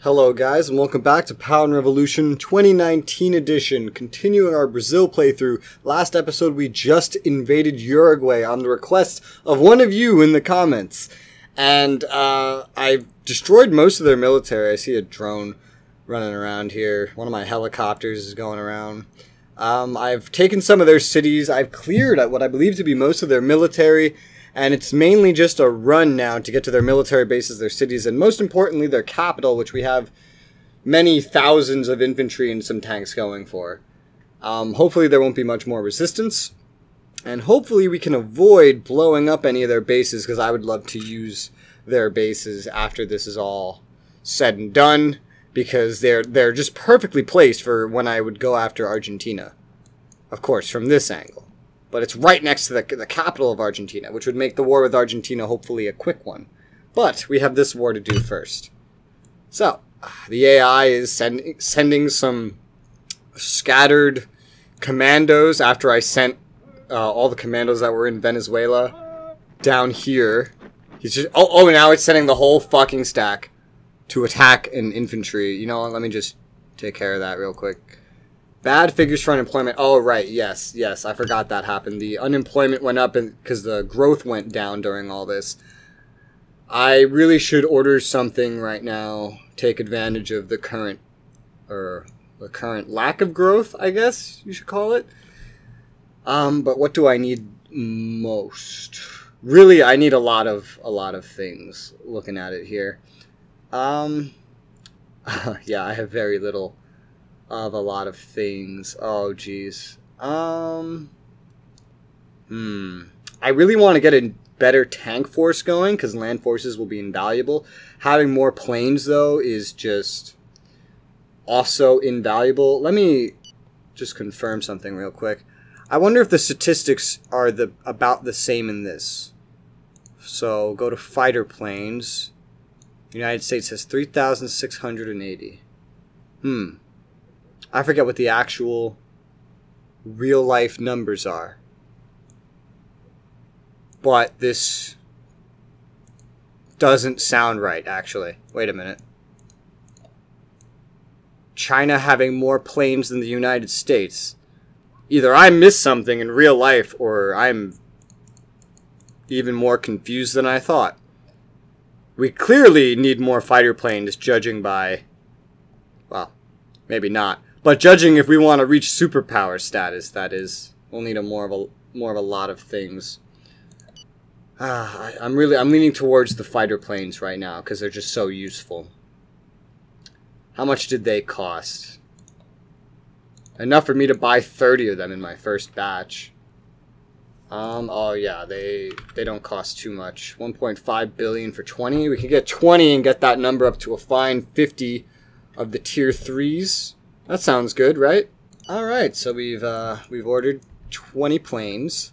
Hello guys, and welcome back to Power and Revolution 2019 edition, continuing our Brazil playthrough. Last episode we just invaded Uruguay on the request of one of you in the comments. And I've destroyed most of their military. I see a drone running around here. One of my helicopters is going around. I've taken some of their cities. I've cleared what I believe to be most of their military. And it's mainly just a run now to get to their military bases, their cities, and most importantly, their capital, which we have many thousands of infantry and some tanks going for. Hopefully there won't be much more resistance. And hopefully we can avoid blowing up any of their bases, because I would love to use their bases after this is all said and done, because they're just perfectly placed for when I would go after Argentina. Of course, from this angle. But it's right next to the capital of Argentina, which would make the war with Argentina hopefully a quick one. But we have this war to do first. So, the AI is sending some scattered commandos after I sent all the commandos that were in Venezuela down here. He's just now it's sending the whole fucking stack to attack an infantry. You know what, let me just take care of that real quick. Bad figures for unemployment. Oh, right. Yes. I forgot that happened. The unemployment went up because the growth went down during all this. I really should order something right now. Take advantage of the current lack of growth, I guess you should call it. But what do I need most? Really, I need a lot of things. Looking at it here. Yeah, I have very little of a lot of things. Oh, geez. I really want to get a better tank force going, because land forces will be invaluable. Having more planes, though, is just also invaluable. Let me just confirm something real quick. I wonder if the statistics are about the same in this. So, go to fighter planes. United States has 3,680. I forget what the actual real-life numbers are. But this doesn't sound right, actually. Wait a minute. China having more planes than the United States. Either I missed something in real life, or I'm even more confused than I thought. We clearly need more fighter planes, judging by... well, maybe not. But judging if we want to reach superpower status, that is, we'll need more of a lot of things. I'm leaning towards the fighter planes right now because they're just so useful. How much did they cost? Enough for me to buy 30 of them in my first batch. Oh yeah, they don't cost too much. 1.5 billion for 20. We could get 20 and get that number up to a fine 50 of the tier 3s. That sounds good, right? Alright, so we've ordered 20 planes.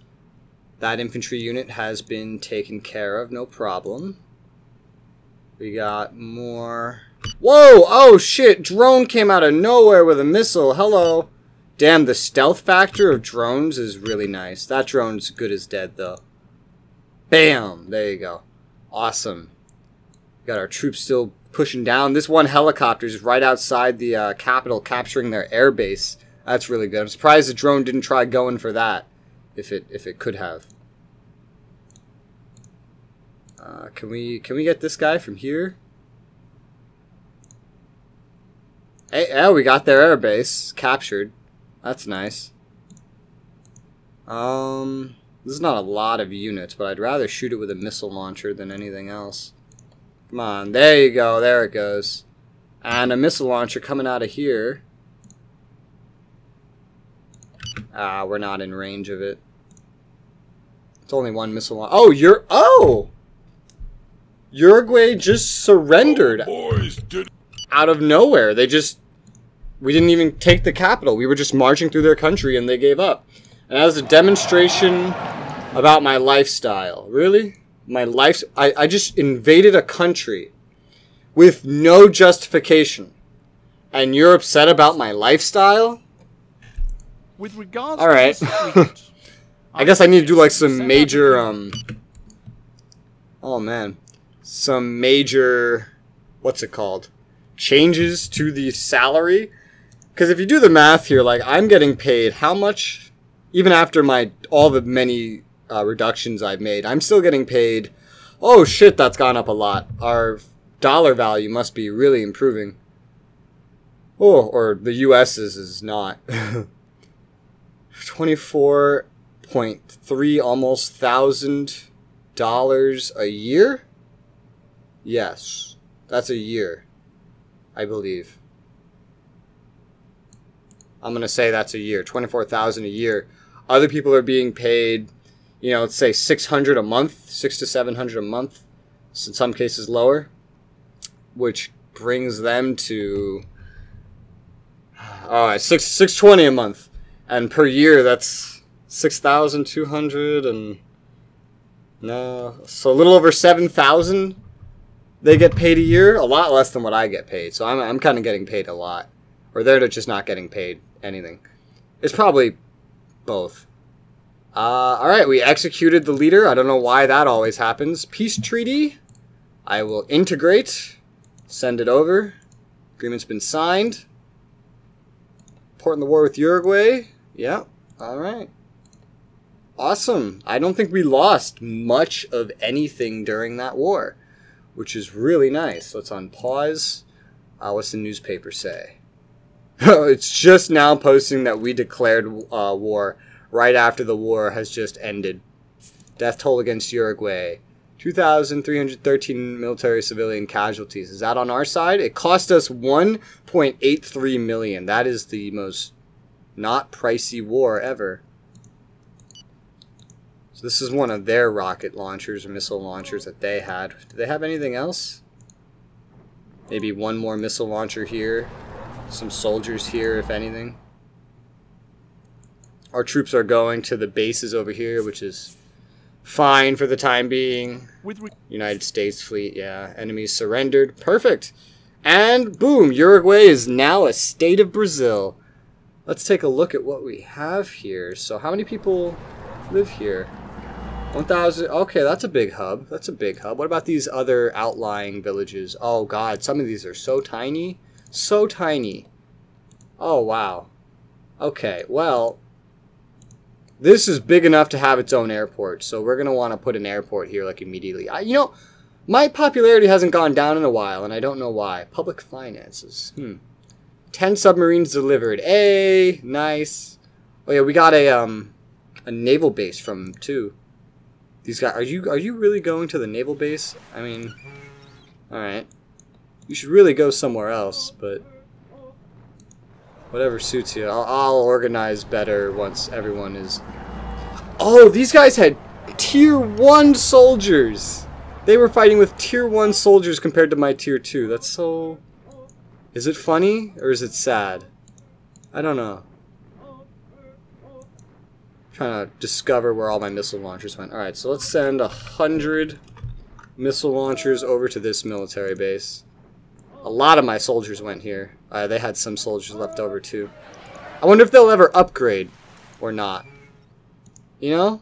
That infantry unit has been taken care of, no problem. We got more... whoa! Oh shit! Drone came out of nowhere with a missile. Hello! Damn, the stealth factor of drones is really nice. That drone's good as dead, though. Bam! There you go. Awesome. Got our troops still pushing down. This one helicopter is right outside the capital, capturing their air base. That's really good. I'm surprised the drone didn't try going for that, if it could have. Can we get this guy from here? Hey, oh, we got their air base captured. That's nice. This is not a lot of units, but I'd rather shoot it with a missile launcher than anything else. Come on, there you go, there it goes. And a missile launcher coming out of here. We're not in range of it. It's only one missile launcher. Oh, Uruguay just surrendered out of nowhere. We didn't even take the capital. We were just marching through their country and they gave up. And that was a demonstration about my lifestyle. Really? I just invaded a country with no justification. And you're upset about my lifestyle? With regards Alright. I guess I need to do like some major, oh man. Some major, what's it called? changes to the salary. Because if you do the math here, like, I'm getting paid how much, even after all the many reductions I've made, I'm still getting paid. Oh shit, that's gone up a lot. Our dollar value must be really improving. Oh, or the US's is not. 24.3 almost $1,000 a year? Yes, that's a year, I believe. I'm going to say that's a year, 24,000 a year. Other people are being paid, you know, let's say 600 a month, 600 to 700 a month, in some cases lower, which brings them to 620 a month, and per year that's 6,200, and so a little over 7,000 they get paid a year, a lot less than what I get paid. So I'm kind of getting paid a lot, or they're just not getting paid anything. It's probably both. All right, we executed the leader. I don't know why that always happens. Peace treaty. I will integrate, send it over. Agreement's been signed. Important the war with Uruguay. Yeah. All right. Awesome. I don't think we lost much of anything during that war, which is really nice. Let's unpause. What's the newspaper say? It's just now posting that we declared war right after the war has just ended. Death toll against Uruguay. 2,313 military civilian casualties. Is that on our side? It cost us 1.83 million. That is the most not pricey war ever. So this is one of their rocket launchers or missile launchers that they had. Do they have anything else? Maybe one more missile launcher here. Some soldiers here, if anything. Our troops are going to the bases over here, which is fine for the time being. United States fleet, yeah. Enemies surrendered. Perfect. And boom, Uruguay is now a state of Brazil. Let's take a look at what we have here. So how many people live here? 1,000. Okay, that's a big hub. That's a big hub. What about these other outlying villages? Oh god, some of these are so tiny. So tiny. Oh wow. Okay, well, this is big enough to have its own airport, so we're going to want to put an airport here, like, immediately. You know, my popularity hasn't gone down in a while, and I don't know why. Public finances. 10 submarines delivered. Hey, nice. Oh, yeah, we got a naval base from them, too. These guys, are you really going to the naval base? I mean, alright. You should really go somewhere else, but whatever suits you. I'll organize better once everyone is... Oh, these guys had tier 1 soldiers. They were fighting with tier 1 soldiers compared to my tier 2. That's so... Is it funny or is it sad? I don't know. I'm trying to discover where all my missile launchers went. Alright, so let's send 100 missile launchers over to this military base. A lot of my soldiers went here. They had some soldiers left over too. I wonder if they'll ever upgrade or not. You know?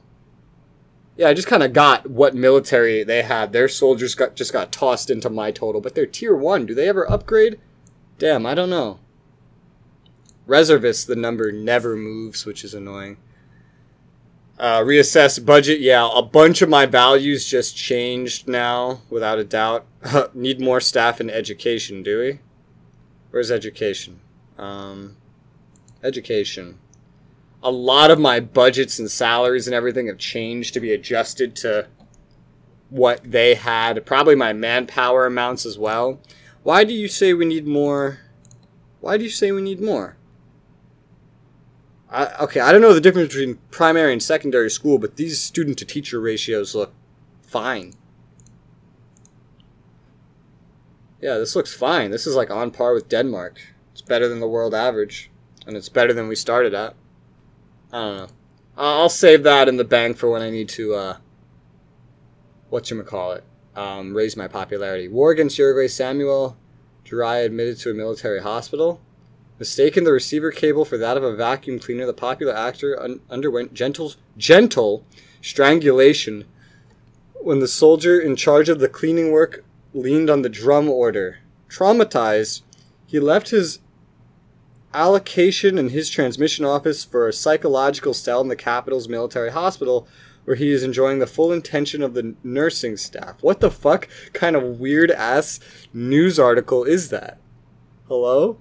Yeah, I just kind of got what military they had. Their soldiers just got tossed into my total, but they're tier 1. Do they ever upgrade? Damn, I don't know. Reservists, the number never moves, which is annoying. Reassess budget. Yeah, a bunch of my values just changed now, without a doubt. Need more staff in education, do we? Where's education? Education. A lot of my budgets and salaries and everything have changed to be adjusted to what they had. Probably my manpower amounts as well. Why do you say we need more? Why do you say we need more? Okay, I don't know the difference between primary and secondary school, but these student-to-teacher ratios look fine. Yeah, this looks fine. This is like on par with Denmark. It's better than the world average, and it's better than we started at. I don't know. I'll save that in the bank for when I need to, whatchamacallit, raise my popularity. War against Uruguay. Samuel Jiraiya admitted to a military hospital. Mistaken the receiver cable for that of a vacuum cleaner, the popular actor underwent gentle strangulation when the soldier in charge of the cleaning work leaned on the drum order. Traumatized, He left his allocation in his transmission office for a psychological cell in the capital's military hospital, where he is enjoying the full attention of the nursing staff. What the fuck kind of weird-ass news article is that? Hello?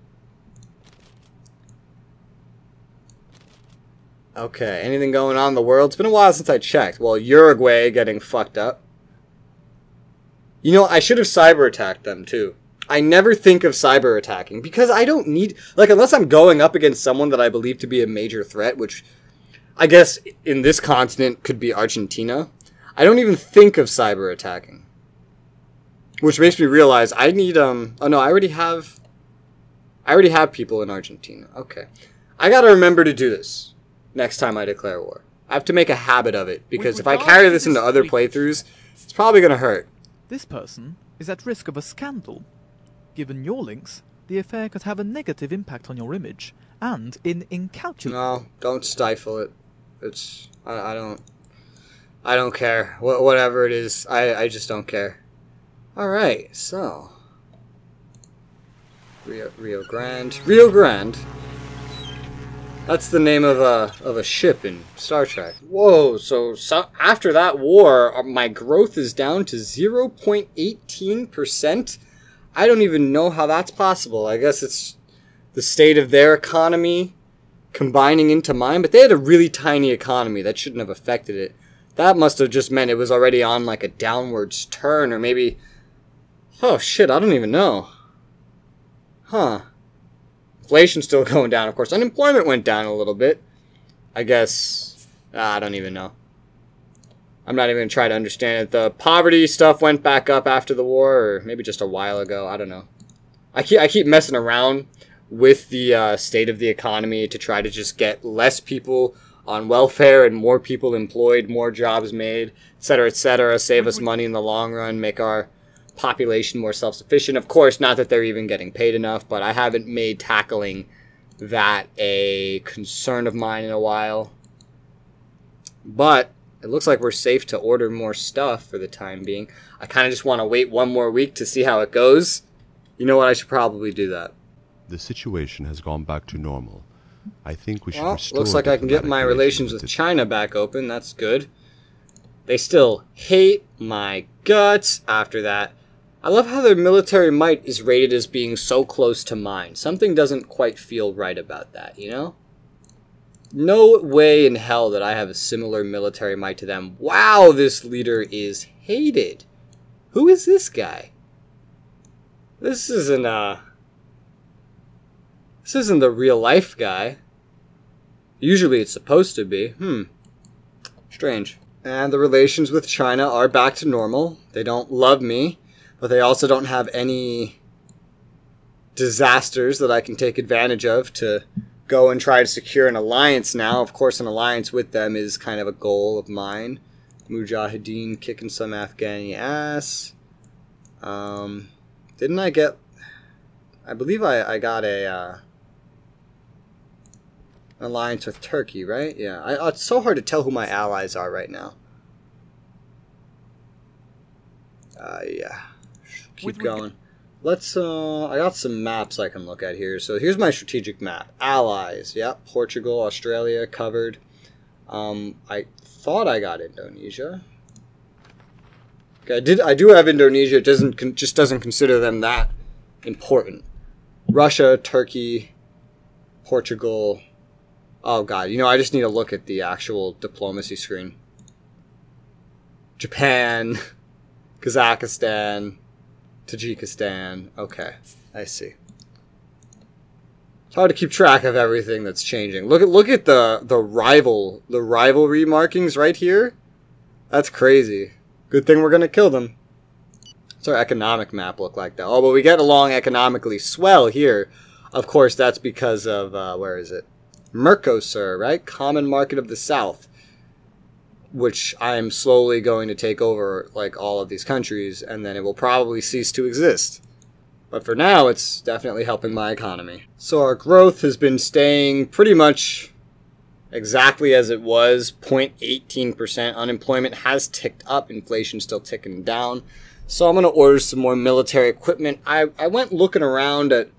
Okay, anything going on in the world? It's been a while since I checked. Well, Uruguay getting fucked up. You know, I should have cyber attacked them, too. I never think of cyber attacking, because I don't need... Like, unless I'm going up against someone that I believe to be a major threat, which I guess in this continent could be Argentina, I don't even think of cyber attacking. Which makes me realize I need, oh no, I already have people in Argentina. Okay. I gotta remember to do this next time I declare war. I have to make a habit of it, because if I carry this into other playthroughs, it's probably gonna hurt. This person is at risk of a scandal. Given your links, the affair could have a negative impact on your image, and in incalculable... No, don't stifle it. It's... I don't care. Whatever it is, I just don't care. Alright, so... Rio Grande. Rio Grande. That's the name of a ship in Star Trek. Whoa, so after that war, my growth is down to 0.18%? I don't even know how that's possible. I guess it's the state of their economy combining into mine, but they had a really tiny economy. That shouldn't have affected it. That must have just meant it was already on like a downwards turn, or maybe... Oh shit, I don't even know. Huh. Inflation's still going down, of course. Unemployment went down a little bit. I guess... I don't even know. I'm not even going to try to understand it. The poverty stuff went back up after the war, or maybe just a while ago. I don't know. I keep messing around with the state of the economy to try to just get less people on welfare and more people employed, more jobs made, etc., save us money in the long run, make our population more self-sufficient. Of course, not that they're even getting paid enough, but I haven't made tackling that a concern of mine in a while. But it looks like we're safe to order more stuff for the time being. I kind of just want to wait one more week to see how it goes. You know what? I should probably do that. The situation has gone back to normal. I think we should restore... Looks like I can get my relations with China back open. That's good. They still hate my guts after that. I love how their military might is rated as being so close to mine. Something doesn't quite feel right about that, you know? No way in hell that I have a similar military might to them. Wow, this leader is hated. Who is this guy? This isn't the real life guy. Usually it's supposed to be. Strange. And the relations with China are back to normal. They don't love me, but they also don't have any disasters that I can take advantage of to go and try to secure an alliance now. Of course, an alliance with them is kind of a goal of mine. Mujahideen kicking some Afghani ass. Didn't I get... I believe I got a alliance with Turkey, right? Yeah. It's so hard to tell who my allies are right now. Yeah. Keep going. Let's, I got some maps I can look at here. So here's my strategic map. Allies. Yep. Portugal, Australia covered. I thought I got Indonesia. Okay, I do have Indonesia. It just doesn't consider them that important. Russia, Turkey, Portugal. Oh god, you know, I just need to look at the actual diplomacy screen. Japan, Kazakhstan, Tajikistan. Okay, I see. It's hard to keep track of everything that's changing. Look at the rivalry markings right here. That's crazy. Good thing we're gonna kill them. What's our economic map look like though? Oh, but we get along economically swell here. Of course, that's because of where is it? Mercosur, right? Common Market of the South, which I am slowly going to take over, like all of these countries, and then it will probably cease to exist. But for now, it's definitely helping my economy. So our growth has been staying pretty much exactly as it was, 0.18%. Unemployment has ticked up, inflation still ticking down. So I'm going to order some more military equipment. I went looking around at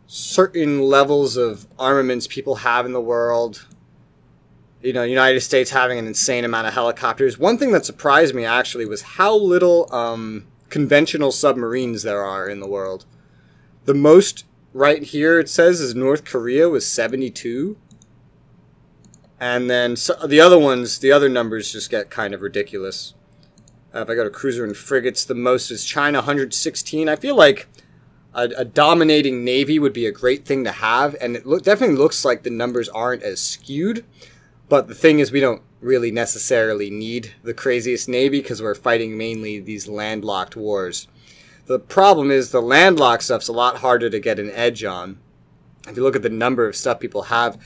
certain levels of armaments people have in the world. You know, United States having an insane amount of helicopters. One thing that surprised me, actually, was how little conventional submarines there are in the world. The most right here, it says, is North Korea with 72. And then the other ones, the other numbers just get kind of ridiculous. If I go to cruiser and frigates, the most is China, 116. I feel like a dominating navy would be a great thing to have. And it definitely looks like the numbers aren't as skewed. But the thing is, we don't really necessarily need the craziest navy because we're fighting mainly these landlocked wars. The problem is the landlocked stuff's a lot harder to get an edge on. If you look at the number of stuff people have,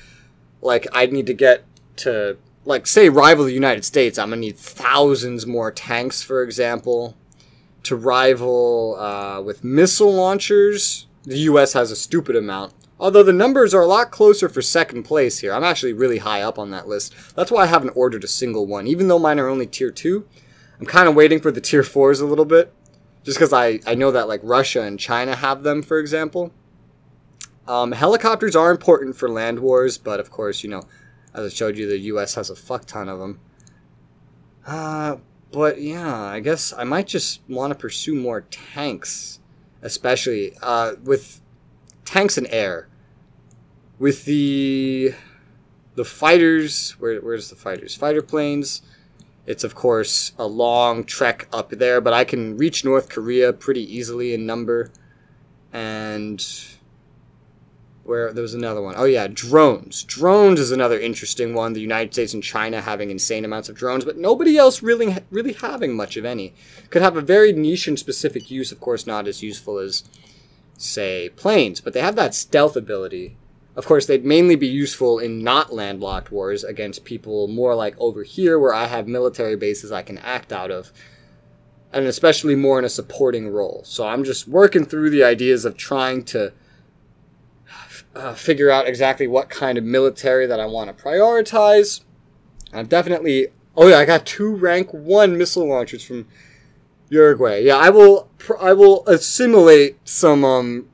like, I'd need to get to, like, say, rival the United States. I'm going to need thousands more tanks, for example. To rival with missile launchers, the U.S. has a stupid amount. Although the numbers are a lot closer for second place here. I'm actually really high up on that list. That's why I haven't ordered a single one. Even though mine are only tier 2, I'm kind of waiting for the tier 4s a little bit. Just because I know that, like, Russia and China have them, for example. Helicopters are important for land wars, but of course, you know, as I showed you, the U.S. has a fuck ton of them. But yeah, I guess I might just want to pursue more tanks, especially with tanks and air. With the fighters, where's the fighters? Fighter planes. It's, of course, a long trek up there, but I can reach North Korea pretty easily in number. And where there was another one. Oh, yeah, drones. Drones is another interesting one. The United States and China having insane amounts of drones, but nobody else really having much of any. Could have a very niche and specific use, of course, not as useful as, say, planes, but they have that stealth ability. Of course, they'd mainly be useful in not landlocked wars against people more like over here where I have military bases I can act out of, and especially more in a supporting role. So I'm just working through the ideas of trying to figure out exactly what kind of military that I want to prioritize. I'm definitely... Oh yeah, I got 2 rank 1 missile launchers from Uruguay. Yeah, I will assimilate some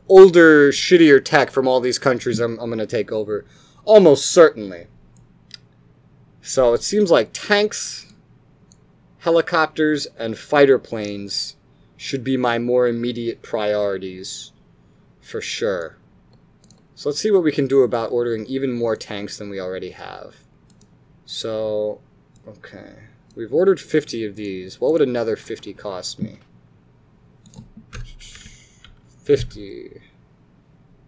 older, shittier tech from all these countries I'm going to take over. Almost certainly. So it seems like tanks, helicopters, and fighter planes should be my more immediate priorities. For sure. So let's see what we can do about ordering even more tanks than we already have. So, okay. We've ordered 50 of these. What would another 50 cost me? 50.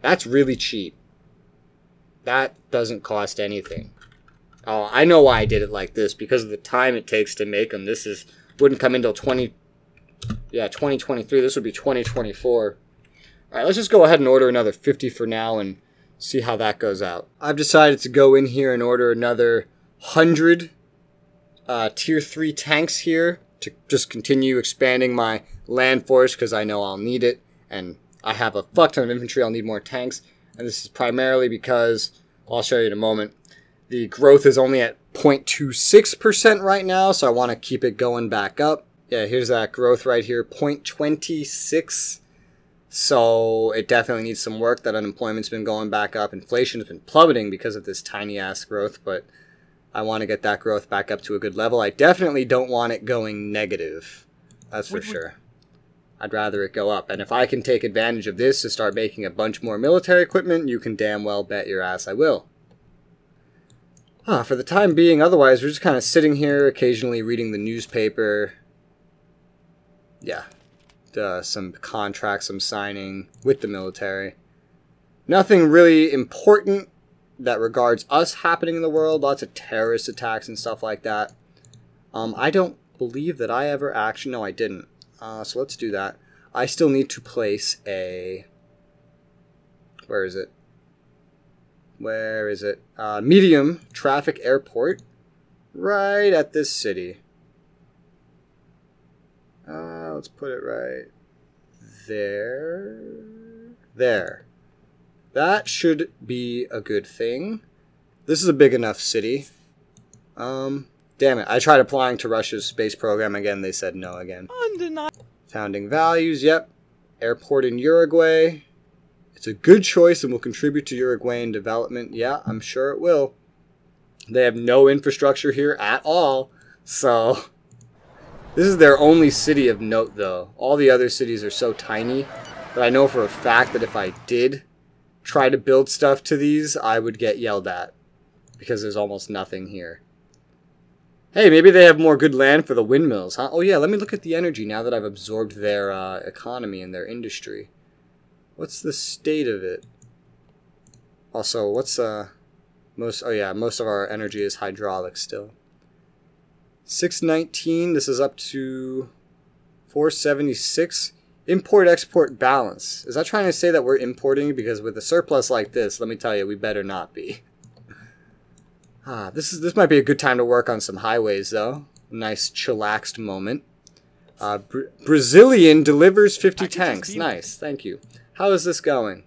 That's really cheap. That doesn't cost anything. Oh, I know why I did it like this. Because of the time it takes to make them. This wouldn't come until 2023. This would be 2024. Alright, let's just go ahead and order another 50 for now and see how that goes out. I've decided to go in here and order another 100 tier 3 tanks here to just continue expanding my land force because I know I'll need it. And I have a fuck ton of infantry, I'll need more tanks. And this is primarily because, I'll show you in a moment, the growth is only at 0.26% right now, so I want to keep it going back up. Yeah, here's that growth right here, 0.26. So it definitely needs some work. That unemployment's been going back up. Inflation has been plummeting because of this tiny-ass growth, but I want to get that growth back up to a good level. I definitely don't want it going negative. That's for sure. I'd rather it go up. And if I can take advantage of this to start making a bunch more military equipment, you can damn well bet your ass I will. For the time being, otherwise, we're just kind of sitting here, occasionally reading the newspaper. Yeah. Some contracts I'm signing with the military. Nothing really important that regards us happening in the world. Lots of terrorist attacks and stuff like that. I don't believe that I ever actually... No, I didn't. So let's do that. I still need to place a... Where is it? Where is it? Medium traffic airport. Right at this city. Let's put it right there. There. That should be a good thing. This is a big enough city. Damn it. I tried applying to Russia's space program again. They said no again. Founding values. Yep. Airport in Uruguay. It's a good choice and will contribute to Uruguayan development. Yeah, I'm sure it will. They have no infrastructure here at all, so this is their only city of note, though. All the other cities are so tiny that I know for a fact that if I did try to build stuff to these, I would get yelled at because there's almost nothing here. Hey, maybe they have more good land for the windmills, huh? Oh yeah, let me look at the energy now that I've absorbed their economy and their industry. What's the state of it? Also, what's most of our energy is hydraulic still. 619, this is up to 476. Import-export balance. Is that trying to say that we're importing? Because with a surplus like this, let me tell you, we better not be. This might be a good time to work on some highways, though. Nice chillaxed moment. Brazilian delivers 50 tanks. Nice, thank you. How is this going?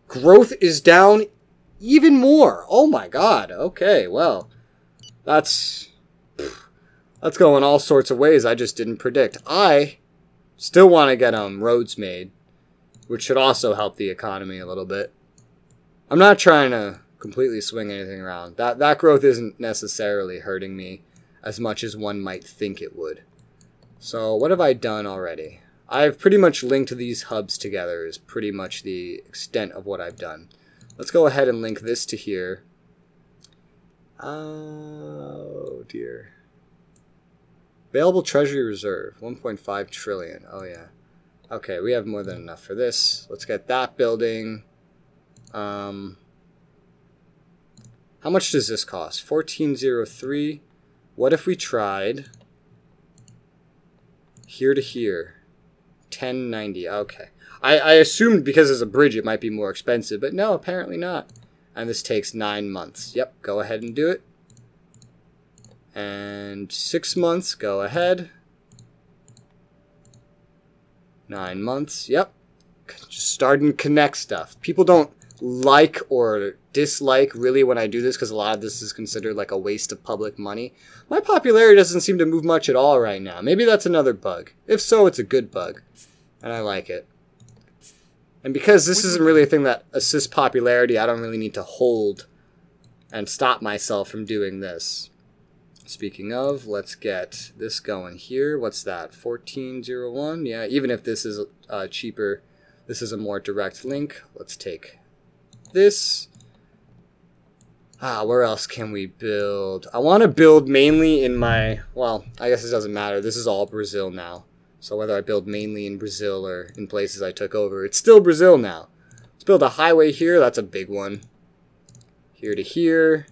Growth is down even more. Oh my god. Okay, well, that's going all sorts of ways I just didn't predict. I still want to get roads made, which should also help the economy a little bit. I'm not trying to completely swing anything around. That growth isn't necessarily hurting me as much as one might think it would. So what have I done already? I've pretty much linked these hubs together is pretty much the extent of what I've done. Let's go ahead and link this to here. Oh dear. Available treasury reserve, 1.5 trillion. Oh yeah. Okay, we have more than enough for this. Let's get that building. How much does this cost? 1403. What if we tried here to here? 1090. Okay. I assumed because it's a bridge it might be more expensive, but no, apparently not. And this takes 9 months. Yep, go ahead and do it. And 6 months, go ahead. 9 months, yep. Just starting to connect stuff. People don't like or dislike really when I do this because a lot of this is considered like a waste of public money. My popularity doesn't seem to move much at all right now. Maybe that's another bug. If so, it's a good bug. And I like it. And because this isn't really a thing that assists popularity, I don't really need to hold and stop myself from doing this. Speaking of, let's get this going here. What's that? 1401? Yeah, even if this is cheaper, this is a more direct link. Let's take this. Where else can we build? I want to build mainly in my, well, I guess it doesn't matter. This is all Brazil now. So whether I build mainly in Brazil or in places I took over, it's still Brazil now. Let's build a highway here. That's a big one. Here to here.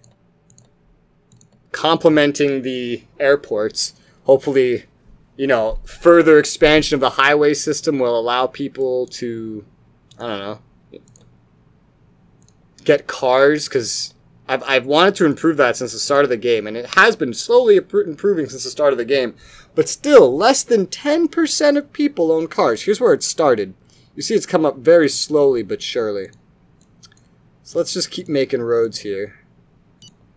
Complementing the airports. Hopefully, you know, further expansion of the highway system will allow people to, I don't know, get cars, because I've wanted to improve that since the start of the game, and it has been slowly improving since the start of the game, but still, less than 10% of people own cars. Here's where it started. You see it's come up very slowly but surely. So let's just keep making roads here.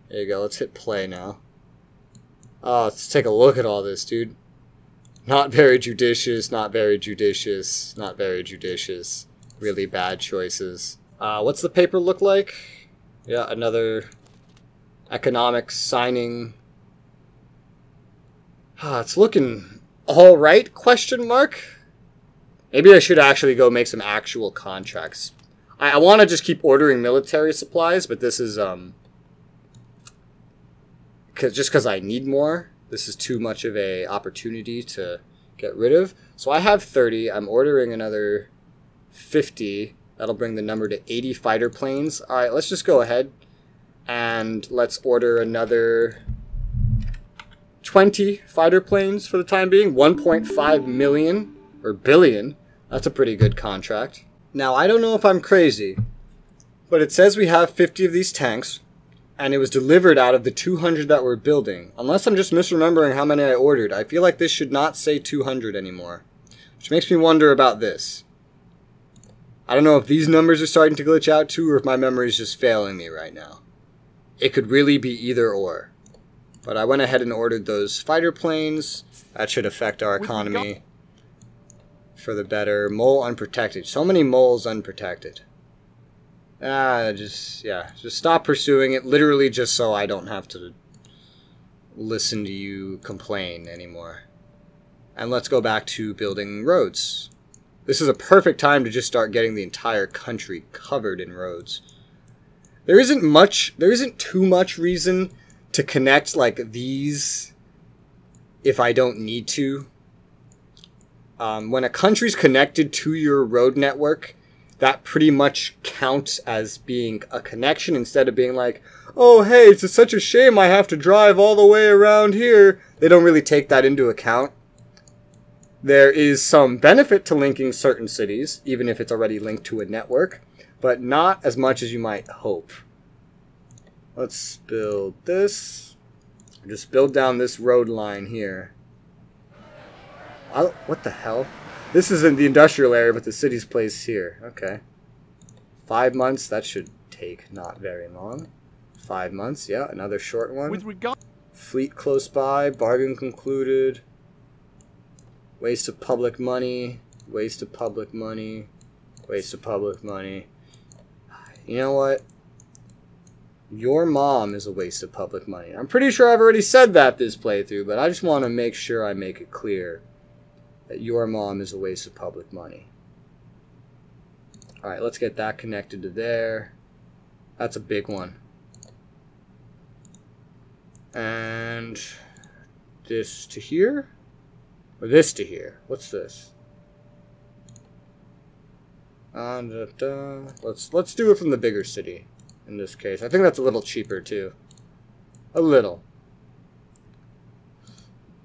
There you go, let's hit play now. Oh, let's take a look at all this, dude. Not very judicious, not very judicious, not very judicious. Really bad choices. What's the paper look like? Yeah, another economic signing. It's looking all right, question mark? Maybe I should actually go make some actual contracts. I want to just keep ordering military supplies, but this is, just because I need more. This is too much of a opportunity to get rid of. So I have 30. I'm ordering another 50. That'll bring the number to 80 fighter planes. All right, let's just go ahead and let's order another 20 fighter planes for the time being. 1.5 million or billion. That's a pretty good contract. Now, I don't know if I'm crazy, but it says we have 50 of these tanks, and it was delivered out of the 200 that we're building. Unless I'm just misremembering how many I ordered, I feel like this should not say 200 anymore, which makes me wonder about this. I don't know if these numbers are starting to glitch out too, or if my memory is just failing me right now. It could really be either or. But I went ahead and ordered those fighter planes. That should affect our economy for the better. Mole unprotected. So many moles unprotected. Just stop pursuing it, literally just so I don't have to listen to you complain anymore. And let's go back to building roads. This is a perfect time to just start getting the entire country covered in roads. There isn't too much reason to connect like these if I don't need to. When a country's connected to your road network, that pretty much counts as being a connection instead of being like, oh, hey, it's such a shame I have to drive all the way around here. They don't really take that into account. There is some benefit to linking certain cities, even if it's already linked to a network, but not as much as you might hope. Let's build this. Just build down this road line here. What the hell? This is in the industrial area, but the city's placed here. Okay. 5 months, that should take not very long. 5 months, yeah, another short one. With regard Fleet close by, bargain concluded. Waste of public money, waste of public money, waste of public money. You know what? Your mom is a waste of public money. I'm pretty sure I've already said that this playthrough, but I just want to make sure I make it clear that your mom is a waste of public money. Alright, let's get that connected to there. That's a big one. And this to here? Or this to here? What's this? Let's do it from the bigger city in this case. I think that's a little cheaper too. A little.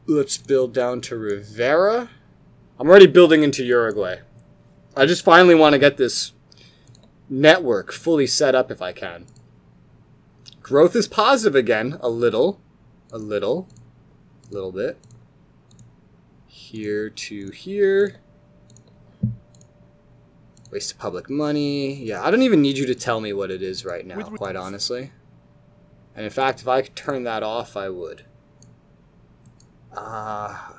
Let's build down to Rivera. I'm already building into Uruguay. I just finally want to get this network fully set up if I can. Growth is positive again. A little bit. Here to here. Waste of public money. Yeah, I don't even need you to tell me what it is right now, quite honestly. And in fact, if I could turn that off, I would.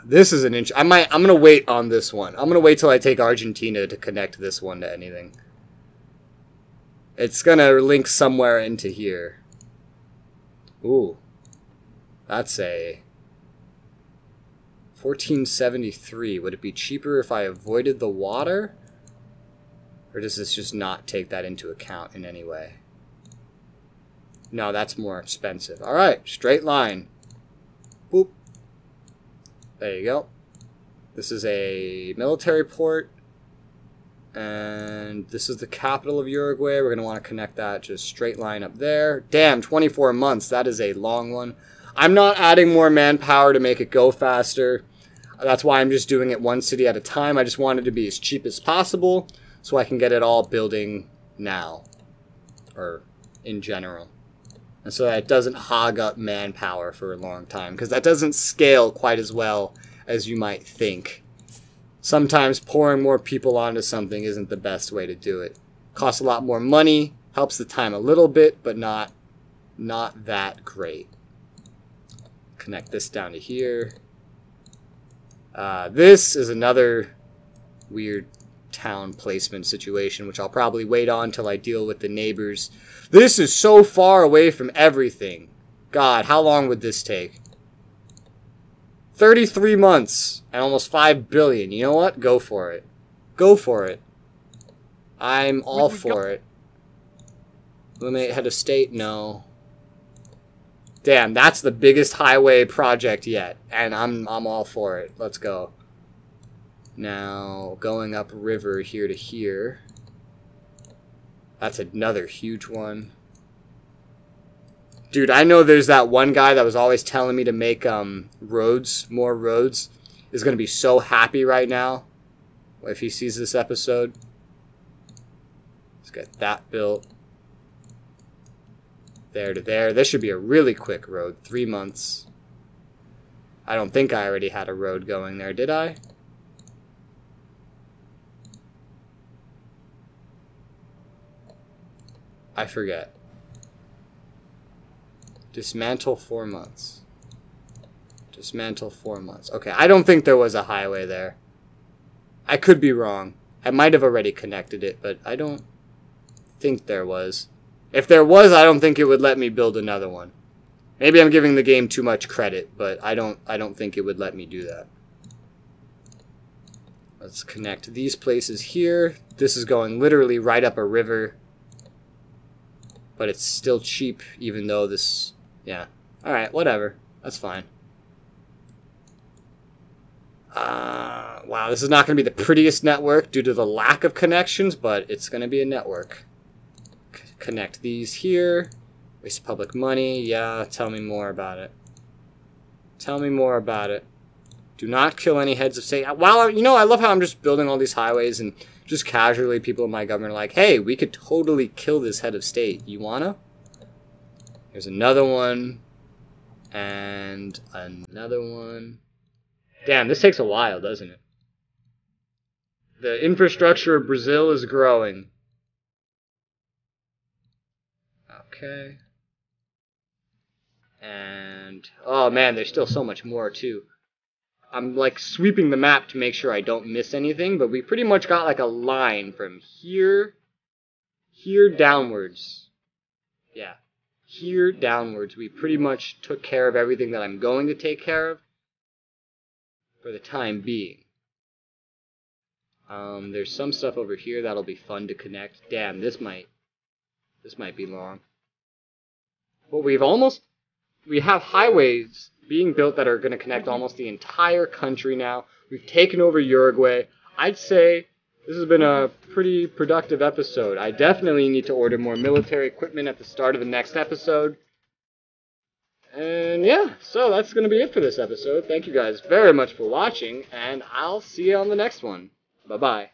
This is an inch. I'm gonna wait on this one. I'm gonna wait till I take Argentina to connect this one to anything. It's gonna link somewhere into here. Ooh. That's a 1473. Would it be cheaper if I avoided the water? Or does this just not take that into account in any way? No, that's more expensive. Alright, straight line. Boop. There you go. This is a military port. And this is the capital of Uruguay. We're going to want to connect that just straight line up there. Damn, 24 months. That is a long one. I'm not adding more manpower to make it go faster. That's why I'm just doing it one city at a time. I just want it to be as cheap as possible so I can get it all building now. Or in general. And so that it doesn't hog up manpower for a long time. Because that doesn't scale quite as well as you might think. Sometimes pouring more people onto something isn't the best way to do it. Costs a lot more money. Helps the time a little bit, but not that great. Connect this down to here. This is another weird town placement situation, which I'll probably wait on until I deal with the neighbors. This is so far away from everything. God, how long would this take? 33 months and almost 5 billion. You know what? Go for it. Go for it. I'm all for it. Eliminate head of state? No. Damn, that's the biggest highway project yet. And I'm all for it. Let's go. Now, going up river here to here. That's another huge one. Dude, I know there's that one guy that was always telling me to make roads, more roads. Is going to be so happy right now if he sees this episode. Let's get that built. There to there. This should be a really quick road. 3 months. I don't think I already had a road going there, did I? I forget. Dismantle 4 months. Dismantle 4 months. Okay, I don't think there was a highway there. I could be wrong. I might have already connected it, but I don't think there was. If there was, I don't think it would let me build another one. Maybe I'm giving the game too much credit, but I don't think it would let me do that. Let's connect these places here. This is going literally right up a river. But it's still cheap, even though this... Yeah. Alright, whatever. That's fine. Wow, this is not going to be the prettiest network due to the lack of connections, but it's going to be a network. Connect these here. Waste public money. Yeah, tell me more about it. Tell me more about it. Do not kill any heads of state. Wow, you know, I love how I'm just building all these highways and just casually people in my government are like, hey, we could totally kill this head of state. You wanna? Here's another one. And another one. Damn, this takes a while, doesn't it? The infrastructure of Brazil is growing. Okay. And, oh man, there's still so much more too. I'm like sweeping the map to make sure I don't miss anything, but we pretty much got like a line from here downwards. Yeah. Here downwards. We pretty much took care of everything that I'm going to take care of for the time being. There's some stuff over here that'll be fun to connect. Damn, this might be long. But we have highways being built that are going to connect almost the entire country now. We've taken over Uruguay. I'd say this has been a pretty productive episode. I definitely need to order more military equipment at the start of the next episode. And yeah, so that's going to be it for this episode. Thank you guys very much for watching, and I'll see you on the next one. Bye-bye.